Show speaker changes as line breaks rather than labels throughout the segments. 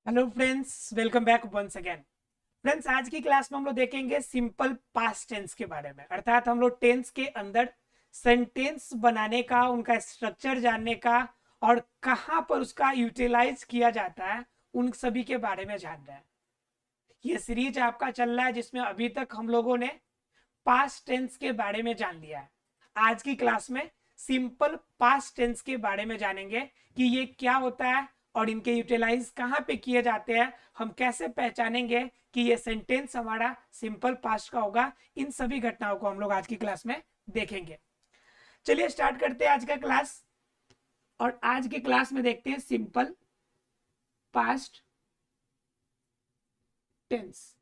Hello friends, welcome back once again. Friends, आज की class में हम लोग देखेंगे सिंपल पास्ट टेंस के बारे में। अर्थात हम लोग टेंस के अंदर सेंटेंस बनाने का, उनका स्ट्रक्चर जानने का और कहाँ पर उसका यूटिलाइज किया जाता है, उन सभी के बारे में जान रहे हैं। ये सीरीज आपका चल रहा है जिसमें अभी तक हम लोगों ने पास्ट टेंस के बारे में जान लिया है। आज की क्लास में सिंपल पास्ट टेंस के बारे में जानेंगे कि ये क्या होता है और इनके यूटिलाइज कहाँ पे किए जाते हैं। हम कैसे पहचानेंगे कि ये सेंटेंस हमारा सिंपल पास्ट का होगा। इन सभी घटनाओं को हम लोग आज की क्लास में देखेंगे। चलिए स्टार्ट करते हैं आज का क्लास। और आज की क्लास में देखते हैं simple past tense.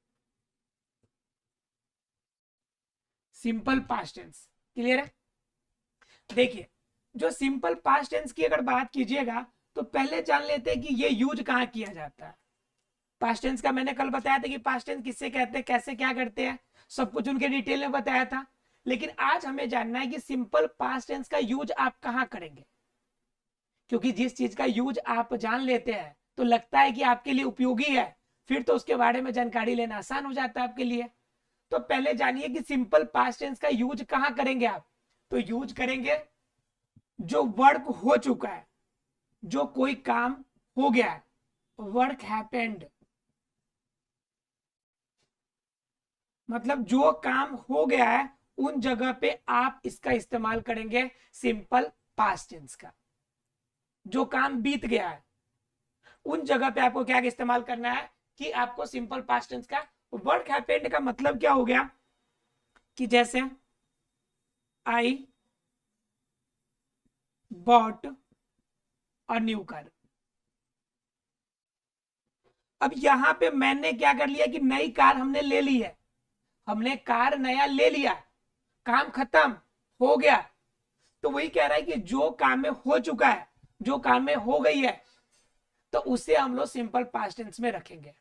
Simple past tense clear है। देखिए, जो सिंपल पास्ट टेंस की अगर बात कीजिएगा तो पहले जान लेते हैं कि ये यूज कहाँ किया जाता है। पास्ट टेंस का मैंने कल बताया था कि पास्ट टेंस किससे कहते हैं, कैसे क्या करते हैं, सब कुछ उनके डिटेल में बताया था। लेकिन आज हमें जानना है कि सिंपल पास्ट टेंस का यूज आप कहाँ करेंगे। क्योंकि जिस चीज का यूज आप जान लेते हैं तो लगता है कि आपके लिए उपयोगी है, फिर तो उसके बारे में जानकारी लेना आसान हो जाता है आपके लिए। तो पहले जानिए कि सिंपल पास्ट टेंस का यूज कहाँ करेंगे आप। तो यूज करेंगे जो वर्क हो चुका है, जो कोई काम हो गया है, वर्क हैपेंड, मतलब जो काम हो गया है उन जगह पे आप इसका इस्तेमाल करेंगे सिंपल पास्ट टेंस का। जो काम बीत गया है उन जगह पे आपको क्या इस्तेमाल करना है कि आपको सिंपल पास्ट टेंस का। वर्क हैपेंड का मतलब क्या हो गया कि जैसे I bought a new car. अब यहां पे मैंने क्या कर लिया कि नई कार हमने ले ली है, हमने कार नया ले लिया, काम खत्म हो गया। तो वही कह रहा है कि जो काम में हो चुका है, जो काम में हो गई है, तो उसे हम लोग सिंपल पास्ट टेंस में रखेंगे।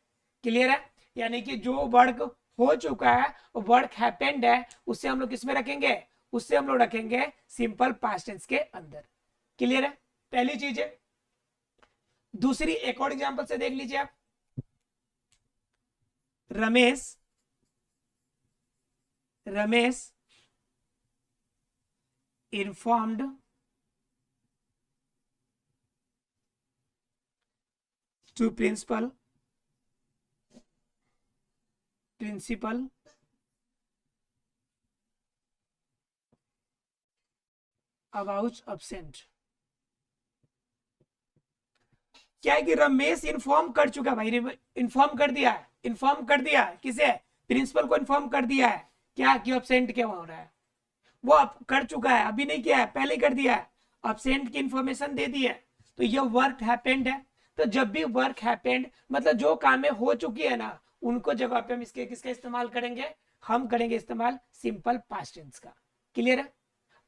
क्लियर है। यानी कि जो वर्क हो चुका है, वर्क हैपेंड है, उसे हम लोग किस में रखेंगे, उससे हम लोग रखेंगे सिंपल पास्ट टेंस के अंदर। क्लियर है, पहली चीज है। दूसरी एक और एग्जांपल से देख लीजिए आप। Ramesh Ramesh informed to principal about absent। क्या है कि रमेश इन्फॉर्म कर चुका भाई, इन्फॉर्म कर दिया है, इन्फॉर्म कर दिया है किसे, प्रिंसिपल को इन्फॉर्म कर दिया है क्या कि अब्सेंट क्या हो रहा है। वो अब कर चुका है, अभी नहीं किया है, पहले कर दिया है, अब्सेंट की इंफॉर्मेशन दे दी है। तो ये वर्क हैपेंड है। तो जब भी वर्क हैपेंड मतलब जो काम हो चुकी है ना, उनको जगह पे हम इसके किसका इस्तेमाल करेंगे, हम करेंगे इस्तेमाल सिंपल पास्ट टेंस का। क्लियर है।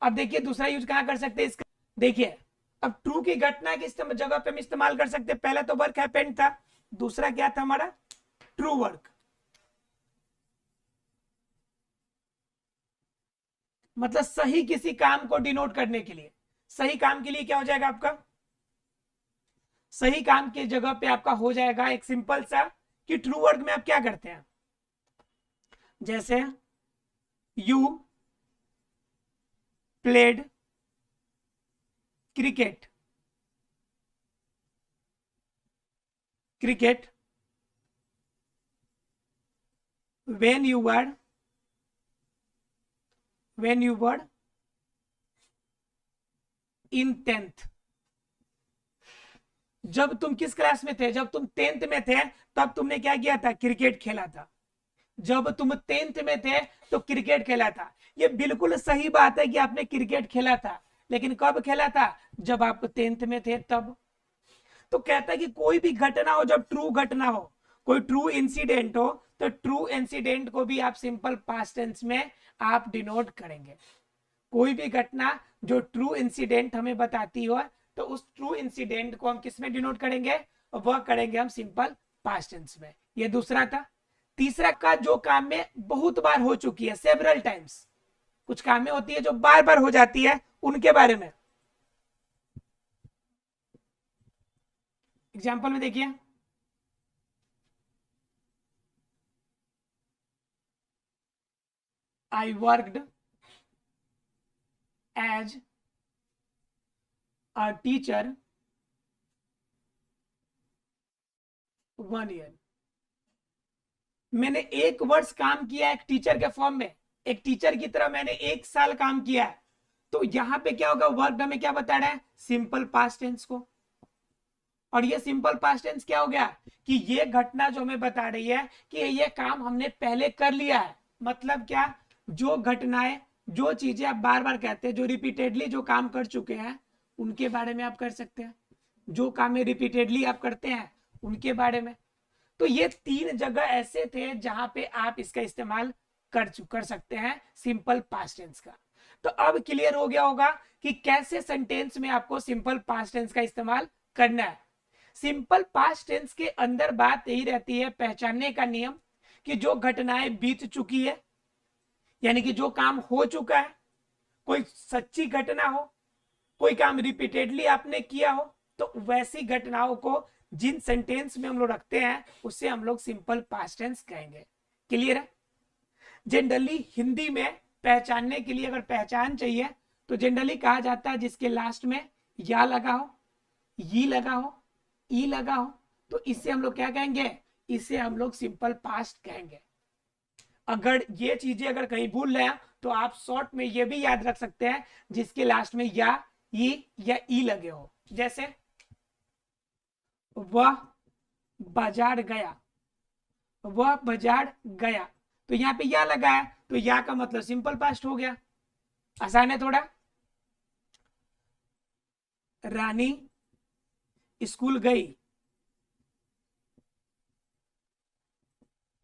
अब देखिए दूसरा यूज कहां कर सकते हैं इसका। देखिए, अब ट्रू की घटना की जगह पे हम इस्तेमाल कर सकते हैं। पहला तो वर्क हैपेंड था, दूसरा क्या था हमारा, ट्रू वर्क। मतलब सही किसी काम को डिनोट करने के लिए, सही काम के लिए क्या हो जाएगा आपका, सही काम की जगह पे आपका हो जाएगा एक सिंपल सा कि ट्रू वर्क में आप क्या करते हैं। जैसे you played cricket, cricket when you were when you were in 10th। जब तुम किस क्लास में थे, जब तुम 10th में थे तब तुमने क्या किया था, क्रिकेट खेला था। जब तुम 10th में थे तो क्रिकेट खेला था। ये बिल्कुल सही बात है कि आपने क्रिकेट खेला था, लेकिन कब खेला था, जब आप 10th में थे तब। तो कहता है कि कोई भी घटना हो, जब ट्रू घटना हो, कोई ट्रू इंसिडेंट हो, तो ट्रू इंसिडेंट को भी आप सिंपल पास्ट टेंस में आप डिनोट करेंगे। कोई भी घटना जो ट्रू इंसिडेंट हमें बताती हो, तो उस ट्रू इंसिडेंट को हम किस में डिनोट करेंगे, वह करेंगे हम सिंपल पास्ट टेंस में। ये दूसरा था। तीसरा का जो काम में बहुत बार हो चुकी है, सेवरल टाइम्स, कुछ कामें होती है जो बार बार हो जाती है, उनके बारे में। एग्जाम्पल में देखिए, I worked as a teacher 1 year. मैंने 1 वर्ष काम किया एक टीचर के फॉर्म में, एक टीचर की तरह मैंने 1 साल काम किया है। तो यहां पे क्या होगा, वर्क हमें क्या बता रहा है, सिंपल पास्ट टेंस को। और ये सिंपल पास्ट टेंस क्या हो गया कि ये घटना जो हमें बता रही है कि ये काम हमने पहले कर लिया है। मतलब क्या, जो घटनाएं, जो चीजें आप बार बार कहते हैं, जो रिपीटेडली जो काम कर चुके हैं उनके बारे में आप कर सकते हैं। जो काम रिपीटेडली आप करते हैं उनके बारे में। तो ये 3 जगह ऐसे थे जहां पे आप इसका इस्तेमाल कर सकते हैं सिंपल पास्ट टेंस का। तो अब क्लियर हो गया होगा कि कैसे सेंटेंस में आपको सिंपल पास्ट टेंस का इस्तेमाल करना है। सिंपल पास्ट टेंस के अंदर बात यही रहती है, पहचानने का नियम, कि जो घटनाएं बीत चुकी है, यानी कि जो काम हो चुका है, कोई सच्ची घटना हो, कोई काम रिपीटेडली आपने किया हो, तो वैसी घटनाओं को जिन सेंटेंस में हम लोग रखते हैं उससे हम लोग सिंपल पास्ट टेंस कहेंगे। क्लियर है? जनरली हिंदी में पहचानने के लिए, अगर पहचान चाहिए तो जनरली कहा जाता है जिसके लास्ट में या लगा हो, ये लगा हो, ई लगा हो, तो इससे हम लोग क्या कहेंगे, इसे हम लोग सिंपल पास्ट कहेंगे। अगर ये चीजें अगर कहीं भूल रहे हैं तो आप शॉर्ट में ये भी याद रख सकते हैं जिसके लास्ट में या ई लगे हो। जैसे वह बाजार गया, वह बाजार गया, तो यहाँ पे या लगा है तो या का मतलब सिंपल पास्ट हो गया। आसान है थोड़ा। रानी स्कूल गई,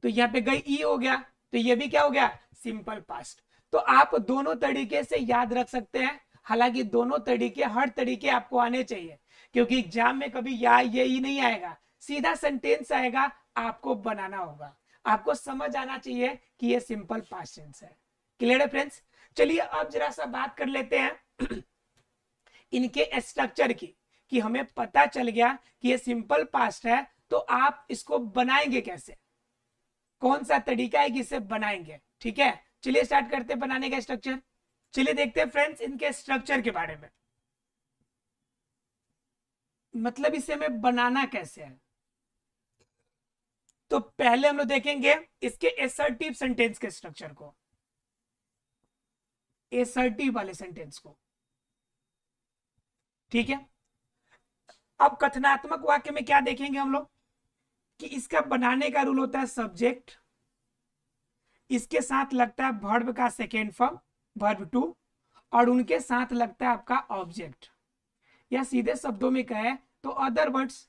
तो यहाँ पे गई ई हो गया, तो ये भी क्या हो गया, सिंपल पास्ट। तो आप दोनों तरीके से याद रख सकते हैं। हालांकि दोनों तरीके, हर तरीके आपको आने चाहिए, क्योंकि एग्जाम में कभी या ये ही नहीं आएगा, सीधा सेंटेंस आएगा, आपको बनाना होगा। आपको समझ आना चाहिए कि ये सिंपल पास्ट टेंस है। क्लियर है फ्रेंड्स? चलिए अब जरा सा बात कर लेते हैं इनके स्ट्रक्चर की, कि हमें पता चल गया कि ये सिंपल पास्ट है, तो आप इसको बनाएंगे कैसे, कौन सा तरीका है कि इसे बनाएंगे। ठीक है, चलिए स्टार्ट करते हैं बनाने का स्ट्रक्चर। चलिए देखते हैं फ्रेंड्स इनके स्ट्रक्चर के बारे में, मतलब इसे हमें बनाना कैसे है। तो पहले हम लोग देखेंगे इसके एसर्टिव सेंटेंस के स्ट्रक्चर को, एसर्टिव वाले सेंटेंस को। ठीक है, अब कथनात्मक वाक्य में क्या देखेंगे हम लोग कि इसका बनाने का रूल होता है सब्जेक्ट, इसके साथ लगता है वर्ब का सेकेंड फॉर्म वर्ब टू, और उनके साथ लगता है आपका ऑब्जेक्ट, या सीधे शब्दों में कहे तो अदर वर्ड्स।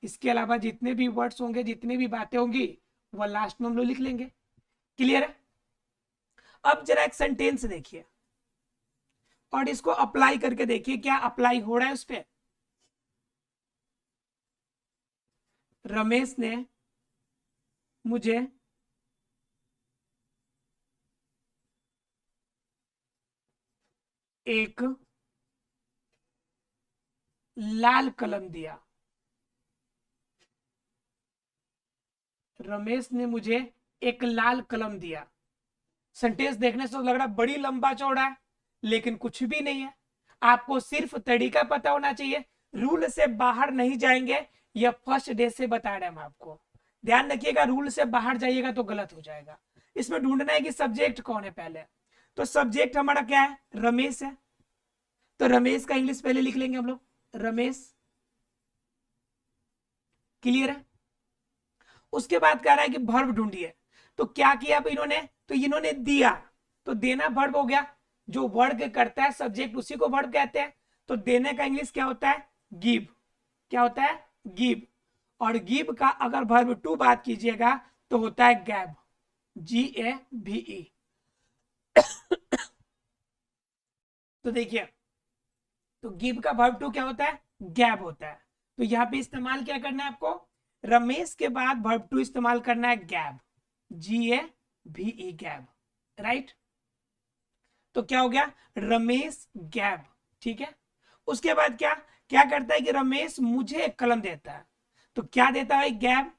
इसके अलावा जितने भी वर्ड्स होंगे, जितनी भी बातें होंगी, वो लास्ट में हम लोग लिख लेंगे। क्लियर है? अब जरा एक सेंटेंस देखिए और इसको अप्लाई करके देखिए क्या अप्लाई हो रहा है उस पर। रमेश ने मुझे एक लाल कलम दिया, रमेश ने मुझे एक लाल कलम दिया। सेंटेंस देखने से तो लग रहा बड़ी लंबा चौड़ा है, लेकिन कुछ भी नहीं है। आपको सिर्फ तरीका पता होना चाहिए, रूल से बाहर नहीं जाएंगे। यह फर्स्ट डे से बता रहे हैं हम आपको, ध्यान रखिएगा, रूल से बाहर जाइएगा तो गलत हो जाएगा। इसमें ढूंढना है कि सब्जेक्ट कौन है पहले। तो सब्जेक्ट हमारा क्या है, रमेश है, तो रमेश का इंग्लिश पहले लिख लेंगे हम लोग, रमेश। क्लियर है? उसके बाद कह रहा है कि वर्ब ढूंढिए, तो क्या किया इन्होंने, तो इन्होंने दिया, तो देना वर्ब हो गया। जो वर्ग करता है सब्जेक्ट उसी को वर्ब कहते हैं। तो देने का इंग्लिश क्या होता है, गिव। क्या होता है, गिव। और गिव का अगर वर्ब टू बात कीजिएगा तो होता है गैब, GAVE। तो देखिए, तो गिव का वर्ब टू क्या होता है, गैब होता है। तो यहाँ पे इस्तेमाल क्या करना है आपको, रमेश के बाद वर्ब टू इस्तेमाल करना है गैब, GAVE, गैब। राइट? तो क्या हो गया, रमेश गैब। ठीक है, उसके बाद क्या क्या करता है कि रमेश मुझे एक कलम देता है, तो क्या देता है, गैब।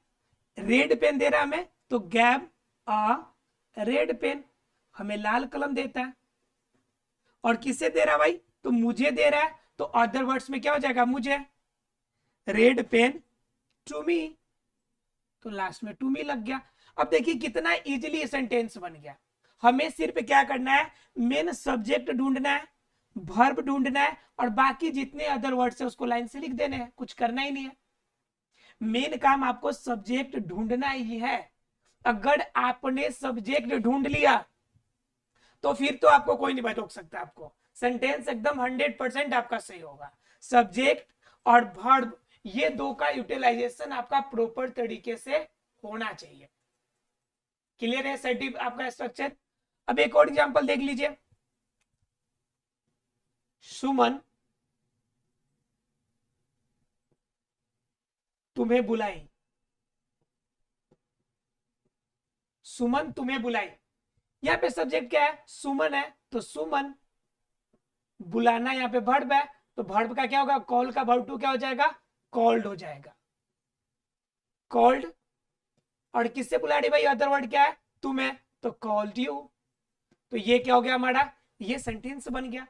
रेड पेन दे रहा है हमें, तो गैब अ रेड पेन। हमें लाल कलम देता है। और किसे दे रहा है भाई? तो मुझे दे रहा है, तो अदर वर्ड्स में क्या हो जाएगा? मुझे। रेड पेन टू मी, तो लास्ट में टू मी लग गया। अब देखिए कितना इजीली सेंटेंस बन गया। हमें सिर्फ क्या करना है? मेन सब्जेक्ट ढूंढना है, वर्ब ढूंढना है, और बाकी जितने अदर वर्ड्स है उसको लाइन से लिख देने हैं, कुछ करना ही नहीं है। मेन काम आपको सब्जेक्ट ढूंढना ही है। अगर आपने सब्जेक्ट ढूंढ लिया तो फिर तो आपको कोई नहीं रोक सकता। आपको सेंटेंस एकदम 100% आपका सही होगा। सब्जेक्ट और वर्ब ये दो का यूटिलाइजेशन आपका प्रॉपर तरीके से होना चाहिए। क्लियर है सर्टिफ आपका स्ट्रक्चर? अब एक और एग्जांपल देख लीजिए। सुमन तुम्हें बुलाई, सुमन तुम्हें बुलाई। यहाँ पे सब्जेक्ट क्या है? सुमन है, तो सुमन। बुलाना यहाँ पे वर्ब है, तो वर्ब का क्या होगा? कॉल का वर्ब टू क्या हो जाएगा? कॉल्ड हो जाएगा। कॉल्ड। और किससे बुला रही भाई? अदर वर्ड क्या है? तुम्हें, तो कॉल्ड यू। तो ये क्या हो गया हमारा? ये सेंटेंस बन गया।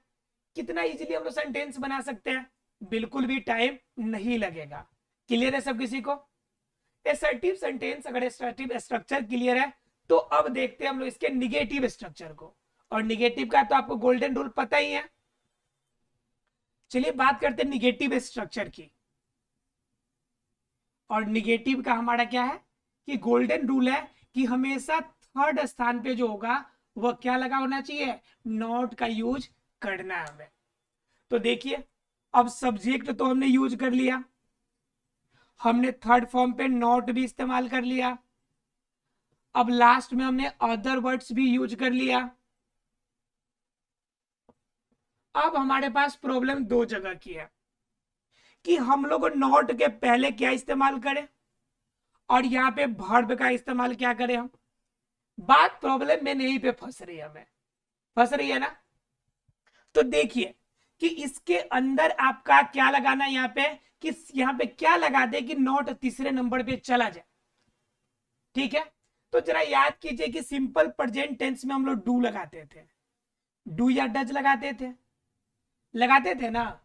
कितना इजीली हम लोग सेंटेंस बना सकते हैं, बिल्कुल भी टाइम नहीं लगेगा। क्लियर है सब किसी को? एसर्टिव सेंटेंस अगर एसर्टिव स्ट्रक्चर क्लियर है, तो अब देखते हैं हम लोग इसके निगेटिव स्ट्रक्चर को। और निगेटिव का तो आपको गोल्डन रूल पता ही है। चलिए बात करते हैं निगेटिव स्ट्रक्चर की। और निगेटिव का हमारा क्या है कि गोल्डन रूल है कि हमेशा थर्ड स्थान पे जो होगा वह क्या लगा होना चाहिए? नॉट का यूज करना है हमें। तो देखिए अब सब्जेक्ट तो हमने यूज कर लिया, हमने थर्ड फॉर्म पे नॉट भी इस्तेमाल कर लिया, अब लास्ट में हमने अदर वर्ड्स भी यूज कर लिया। अब हमारे पास प्रॉब्लम दो जगह की है कि हम लोग नॉट के पहले क्या इस्तेमाल करें और यहाँ पे वर्ब का इस्तेमाल क्या करें हम। बात प्रॉब्लम में नहीं पे फंस रही है, हमें फंस रही है ना। तो देखिए कि इसके अंदर आपका क्या लगाना है यहाँ पे, कि यहाँ पे क्या लगा दे कि नॉट तीसरे नंबर पे चला जाए। ठीक है, तो जरा याद कीजिए कि सिंपल प्रेजेंट टेंस में हम लोग डू लगाते थे, डू या डज लगाते थे ना।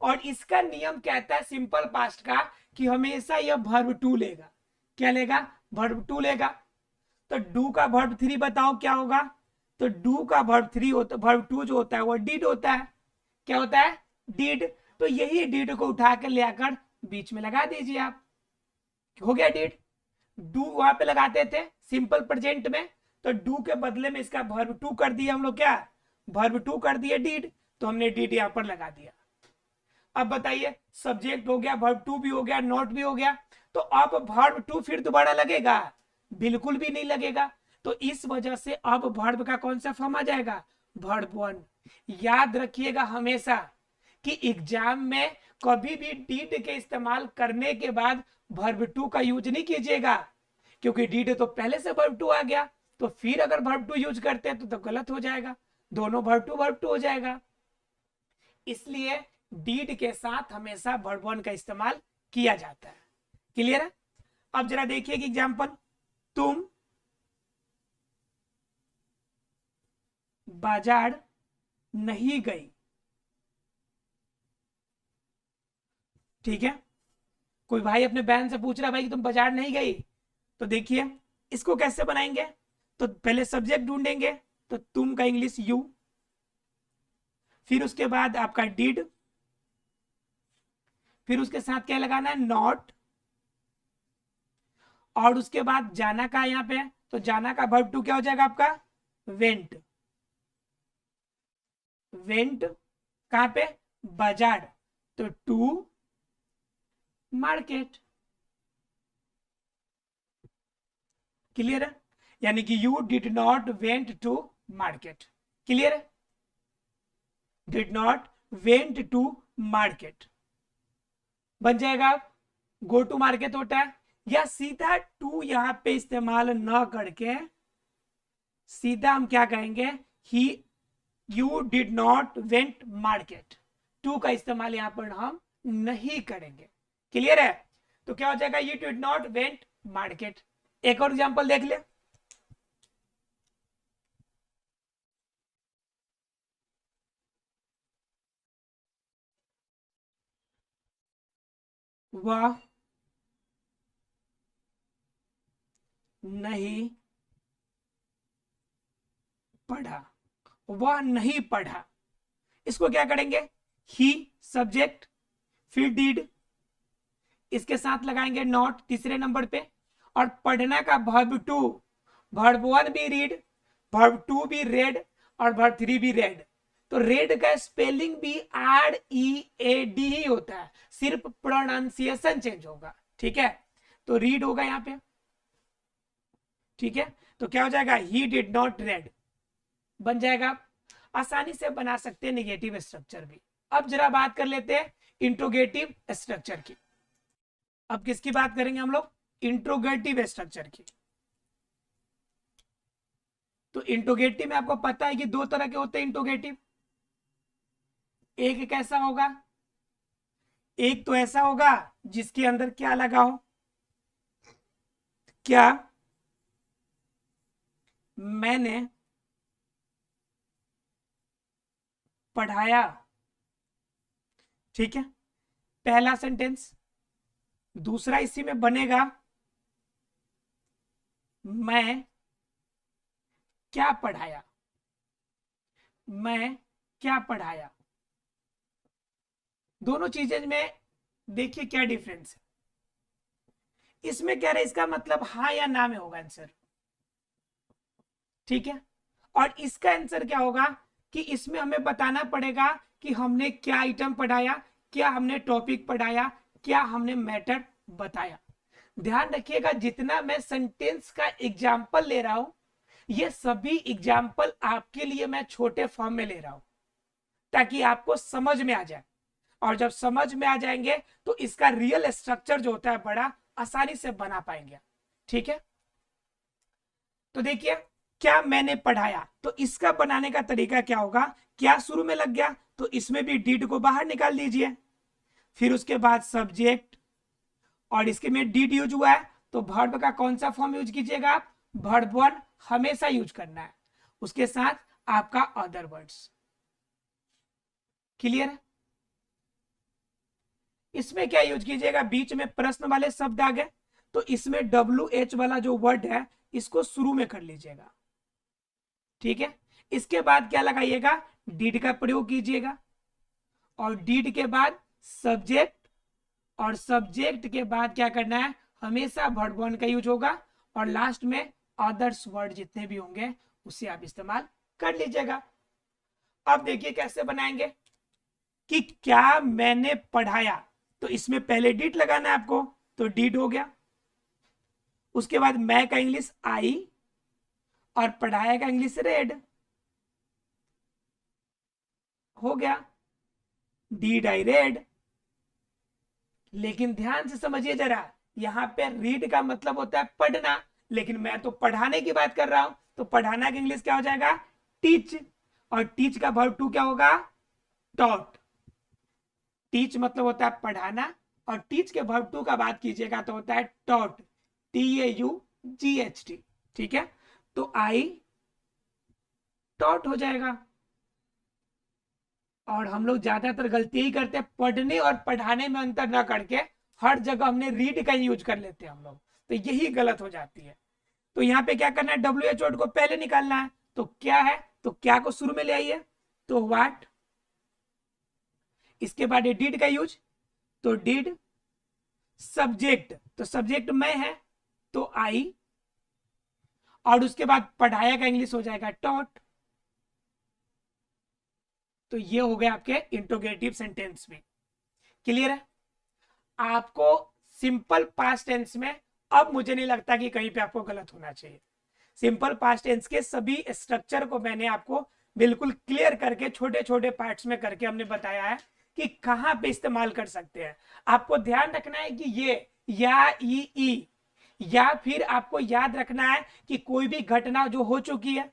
और इसका नियम कहता है सिंपल पास्ट का कि हमेशा यह वर्ब टू लेगा। क्या लेगा? वर्ब टू लेगा। तो डू का वर्ब थ्री बताओ क्या होगा? तो डू का वर्ब थ्री होता, वर्ब टू जो होता है वो डिड होता है। क्या होता है? डिड। तो यही डिड को उठा कर ले आकर बीच में लगा दीजिए आप, हो गया डिड। डू वहां पे लगाते थे सिंपल प्रेजेंट में, तो डू के बदले में इसका वर्ब टू कर दिया हम लोग। क्या? वर्ब टू कर दिए डिड, तो हमने डिड यहां पर लगा दिया। अब बताइए सब्जेक्ट हो गया, वर्ब टू भी हो गया, नॉट भी हो गया, तो अब वर्ब टू फिर दोबारा लगेगा? बिल्कुल भी नहीं लगेगा। तो इस वजह से अब वर्ब का कौन सा फॉर्म आ जाएगा? Verb one. याद रखिएगा हमेशा कि एग्जाम में कभी भी डीड के इस्तेमाल करने के बाद वर्ब टू का यूज नहीं कीजिएगा, क्योंकि डीड तो पहले से वर्ब टू आ गया। तो फिर अगर वर्ब टू यूज करते हैं तो गलत हो जाएगा, दोनों वर्ब टू हो जाएगा। इसलिए डीड के साथ हमेशा वर्ब वन का इस्तेमाल किया जाता है। क्लियर है? अब जरा देखिए कि एग्जांपल, तुम बाजार नहीं गई। ठीक है, कोई भाई अपने बहन से पूछ रहा है भाई कि तुम बाजार नहीं गई, तो देखिए इसको कैसे बनाएंगे। तो पहले सब्जेक्ट ढूंढेंगे, तो तुम का इंग्लिश यू, फिर उसके बाद आपका डिड, फिर उसके साथ क्या लगाना है? नॉट। और उसके बाद जाना का यहाँ पे, तो जाना का वर्ब टू क्या हो जाएगा आपका? वेंट। वेंट कहां पे? बाजार, तो टू मार्केट। क्लियर है? यानी कि you did not went to market. Clear है? Did not went to market बन जाएगा। गो टू मार्केट होता है, या सीधा टू यहां पे इस्तेमाल ना करके सीधा हम क्या कहेंगे? He you did not went market. To का इस्तेमाल यहां पर हम नहीं करेंगे। क्लियर है? तो क्या हो जाएगा? You did not went market. एक और एग्जांपल देख ले। वह नहीं पढ़ा, वह नहीं पढ़ा। इसको क्या करेंगे, ही सब्जेक्ट, फिर डिड, इसके साथ लगाएंगे नॉट तीसरे नंबर पे, और पढ़ना का वर्ब टू, वर्ब वन भी रीड, वर्ब टू भी रेड, और वर्ब थ्री भी रेड। तो रेड का स्पेलिंग भी READ ही होता है, सिर्फ प्रोनाउंसिएशन चेंज होगा। ठीक है, तो रीड होगा यहाँ पे। ठीक है, तो क्या हो जाएगा, ही डिड नॉट रेड बन जाएगा। आसानी से बना सकते हैं निगेटिव स्ट्रक्चर भी। अब जरा बात कर लेते हैं इंट्रोगेटिव स्ट्रक्चर की। अब किसकी बात करेंगे हम लोग, इंट्रोगेटिव स्ट्रक्चर की। तो इंट्रोगेटिव में आपको पता है कि दो तरह के होते हैं इंट्रोगेटिव। एक कैसा होगा, एक तो ऐसा होगा जिसके अंदर क्या लगा हो, क्या मैंने पढ़ाया। ठीक है, पहला सेंटेंस। दूसरा इसी में बनेगा, मैं क्या पढ़ाया, मैं क्या पढ़ाया। दोनों चीजें में देखिए क्या डिफरेंस है। इसमें क्या रहे, इसका मतलब हाँ या ना में होगा आंसर। ठीक है, और इसका आंसर क्या होगा कि इसमें हमें बताना पड़ेगा कि हमने क्या आइटम पढ़ाया, क्या हमने टॉपिक पढ़ाया, क्या हमने मैटर बताया। ध्यान रखिएगा, जितना मैं सेंटेंस का एग्जाम्पल ले रहा हूं, ये सभी एग्जाम्पल आपके लिए मैं छोटे फॉर्म में ले रहा हूं, ताकि आपको समझ में आ जाए। और जब समझ में आ जाएंगे तो इसका रियल स्ट्रक्चर जो होता है बड़ा आसानी से बना पाएंगे। ठीक है, तो देखिए, क्या मैंने पढ़ाया, तो इसका बनाने का तरीका क्या होगा, क्या शुरू में लग गया तो इसमें भी डिड को बाहर निकाल दीजिए, फिर उसके बाद सब्जेक्ट, और इसके में डिड यूज हुआ है तो वर्ब का कौन सा फॉर्म यूज कीजिएगा आप, वर्ब वन हमेशा यूज करना है, उसके साथ आपका अदर वर्ड्स। क्लियर है, इसमें क्या यूज कीजिएगा, बीच में प्रश्न वाले शब्द आ गए तो इसमें WH वाला जो वर्ड है इसको शुरू में कर लीजिएगा। ठीक है, इसके बाद क्या लगाइएगा, डिड का प्रयोग कीजिएगा, और डिड के बाद सब्जेक्ट, और सब्जेक्ट के बाद क्या करना है, हमेशा वर्ब वन का यूज होगा, और लास्ट में अदर्स वर्ड जितने भी होंगे उसे आप इस्तेमाल कर लीजिएगा। अब देखिए कैसे बनाएंगे कि क्या मैंने पढ़ाया, तो इसमें पहले डिड लगाना है आपको, तो डिड हो गया। उसके बाद मैं का इंग्लिश आई, और पढ़ाया का इंग्लिश रेड हो गया, डिड आई रेड। लेकिन ध्यान से समझिए जरा, यहां पे रीड का मतलब होता है पढ़ना, लेकिन मैं तो पढ़ाने की बात कर रहा हूं, तो पढ़ाना का इंग्लिश क्या हो जाएगा, टीच, और टीच का वर्ब टू क्या होगा, टॉट। टीच मतलब होता है पढ़ाना, और टीच के वर्ब टू का बात कीजिएगा तो होता है टॉट, TAUGHT। ठीक है, तो आई टॉट हो जाएगा। और हम लोग ज्यादातर गलती ही करते हैं, पढ़ने और पढ़ाने में अंतर ना करके हर जगह हमने रीड का यूज कर लेते हैं हम लोग, तो यही गलत हो जाती है। तो यहाँ पे क्या करना है, WH वर्ड को पहले निकालना है, तो क्या है, तो क्या को शुरू में ले आइए, तो व्हाट, इसके बाद डिड का यूज, तो डिड, सब्जेक्ट, तो सब्जेक्ट मैं है तो आई, और उसके बाद पढ़ाया का इंग्लिश हो जाएगा टॉट। तो ये हो गया आपके इंट्रोगेटिव सेंटेंस में। क्लियर है, आपको सिंपल पास्ट टेंस में अब मुझे नहीं लगता कि कहीं पे आपको गलत होना चाहिए। सिंपल पास्ट टेंस के सभी स्ट्रक्चर को मैंने आपको बिल्कुल क्लियर करके छोटे छोटे पार्ट्स में करके हमने बताया है कि कहां पे इस्तेमाल कर सकते हैं। आपको ध्यान रखना है कि ये या ई, या फिर आपको याद रखना है कि कोई भी घटना जो हो चुकी है,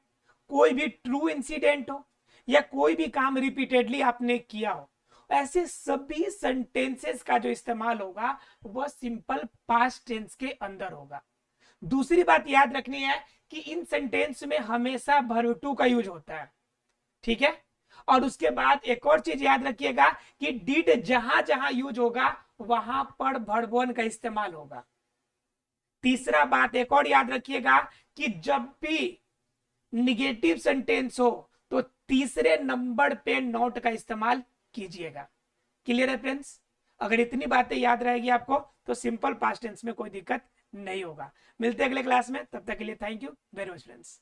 कोई भी ट्रू इंसिडेंट हो, या कोई भी काम रिपीटेडली आपने किया हो, ऐसे सभी सेंटेंसेस का जो इस्तेमाल होगा वह सिंपल पास्ट टेंस के अंदर होगा। दूसरी बात याद रखनी है कि इन सेंटेंस में हमेशा वर्ब टू का यूज होता है। ठीक है, और उसके बाद एक और चीज याद रखिएगा कि डिड जहां जहां यूज होगा वहां पर वर्ब वन का इस्तेमाल होगा। तीसरा बात एक और याद रखिएगा कि जब भी निगेटिव सेंटेंस हो तो तीसरे नंबर पे नॉट का इस्तेमाल कीजिएगा। क्लियर है फ्रेंड्स? अगर इतनी बातें याद रहेगी आपको तो सिंपल पास्ट टेंस में कोई दिक्कत नहीं होगा। मिलते हैं अगले क्लास में, तब तक के लिए thank you very much friends.